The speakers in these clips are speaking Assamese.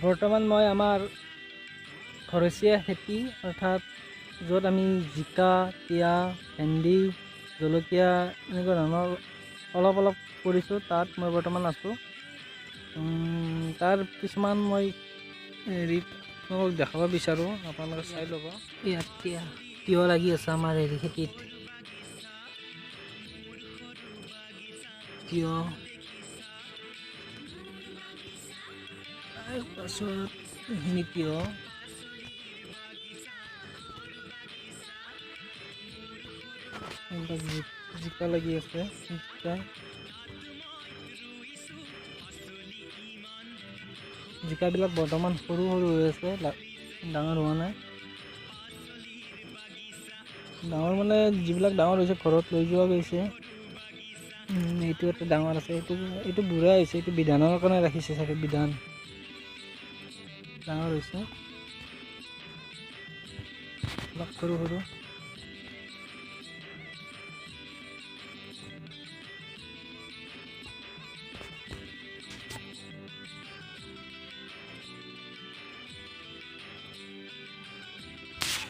বৰ্তমান মই আমাৰ ঘৰচীয়া খেতি অৰ্থাৎ য'ত আমি জিকা, তিয়ঁহ, ভেন্দি, জলকীয়া এনেকুৱা ধৰণৰ অলপ অলপ কৰিছোঁ, তাত মই বৰ্তমান আছোঁ। তাৰ কিছুমান মই আপোনালোকক দেখাব বিচাৰোঁ, আপোনালোকে চাই ল'ব। ইয়াত তিয়ঁহ লাগি আছে আমাৰ খেতিত। তিয়ঁহ তাৰপাছত এইখিনি তিয়ঁহ, জিকা লাগি আছে। জিকাবিলাক বৰ্তমান সৰু সৰু হৈ আছে, ডাঙৰ হোৱা নাই। ডাঙৰ মানে যিবিলাক ডাঙৰ হৈছে ঘৰত লৈ যোৱা গৈছে। এইটো এটা ডাঙৰ আছে, এইটো বুঢ়া হৈছে, এইটো বিধানৰ কাৰণে ৰাখিছে চাগে, বিধান ডাঙৰ হৈছে, অলপ সৰু সৰু।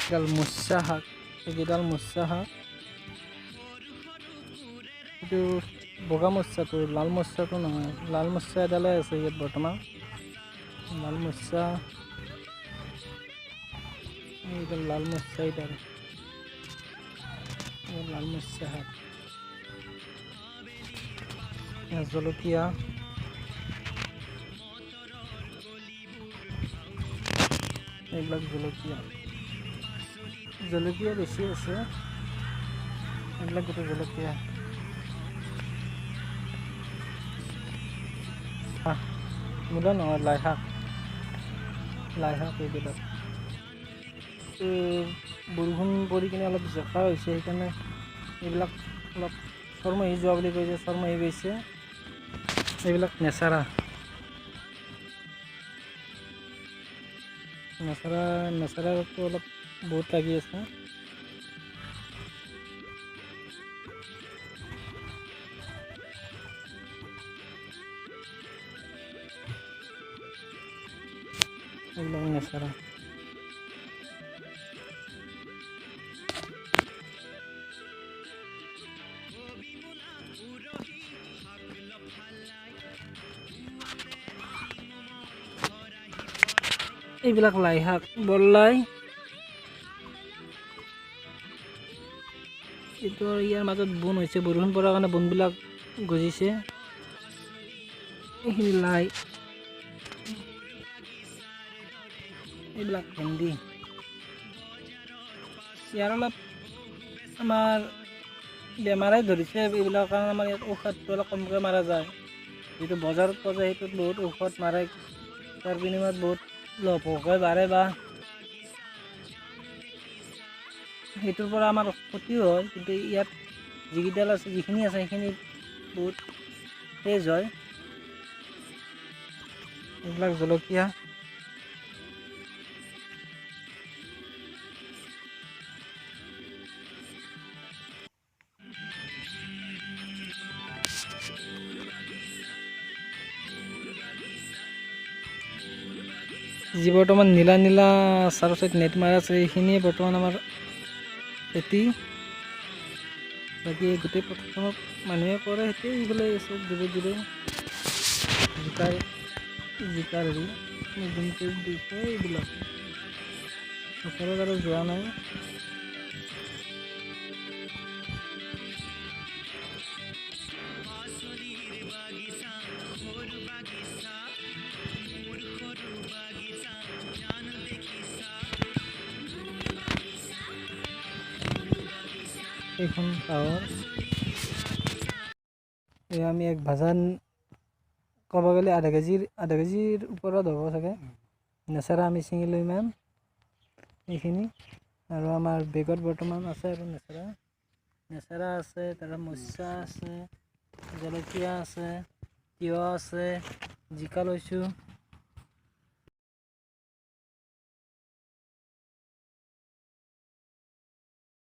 এডাল মৎস্য শাক, এইকেইডাল মৎস্য শাক, এইটো বগা মৎস্যটো, লাল মৎস্যটো নহয়। লাল মৎস্য এডালে আছে ইয়াত বৰ্তমান। লাল মৎস্য, এইডাল লাল মৎস্য, এইডাল লাল মৎস্য শাক। জলকীয়া, এইবিলাক জলকীয়া বেছি আছে, এইবিলাক গোটেই জলকীয়া। মূলা নহয়, লাই শাক এইবিলাক। বৰষুণ পৰি কিনে অলপ জেকা হৈছে, সেইকাৰণে এইবিলাক অলপ চৰমহী যোৱা বুলি কৈছে, চৰমহী গৈছে। এইবিলাক নেচাৰাটো অলপ বহুত লাগি আছে। এইবিলাক নেচাৰা। এইবিলাক লাই শাক, বৰলাই। এইটো ইয়াৰ মাজত বন হৈছে, বৰষুণ পৰাৰ কাৰণে বনবিলাক গজিছে। এইখিনি লাই, এইবিলাক ভেন্দি। ইয়াৰ অলপ আমাৰ বেমাৰে ধৰিছে, এইবিলাক কাৰণে আমাৰ ইয়াত ঔষধটো অলপ কমকৈ মাৰা যায়। যিটো বজাৰত পোৱা যায় সেইটোত বহুত ঔষধ মাৰে, তাৰ বিনিময়ত বহুত লভকৈ বাঢ়ে বা সেইটোৰ পৰা আমাৰ ক্ষতিও হয়। কিন্তু ইয়াত যিকেইডাল আছে, যিখিনি আছে, সেইখিনি বহুত তেজ হয়। এইবিলাক জলকীয়া, যি বৰ্তমান নীলা নীলা চাৰৰ চাইড নেট মাৰা আছে, এইখিনিয়ে বৰ্তমান আমাৰ খেতি। বাকী গোটেই পথাৰখনত মানুহে কৰে খেতি, এইফালে আছে দূৰে দূৰে জিকাৰ হেৰি দিছে। এইবিলাক ওচৰত আৰু যোৱা নাই। এইখন গাঁৱৰ, আমি এক ভাজান ক'ব গ'লে আধা কেজিৰ ওপৰত হ'ব চাগে। নেচাৰা আমি ছিঙি লৈ মান এইখিনি, আৰু আমাৰ বেগত বৰ্তমান আছে আৰু নেচাৰা আছে, তাৰপৰা মৎস্য আছে, জলকীয়া আছে, তিয়ঁহ আছে, জিকা লৈছোঁ।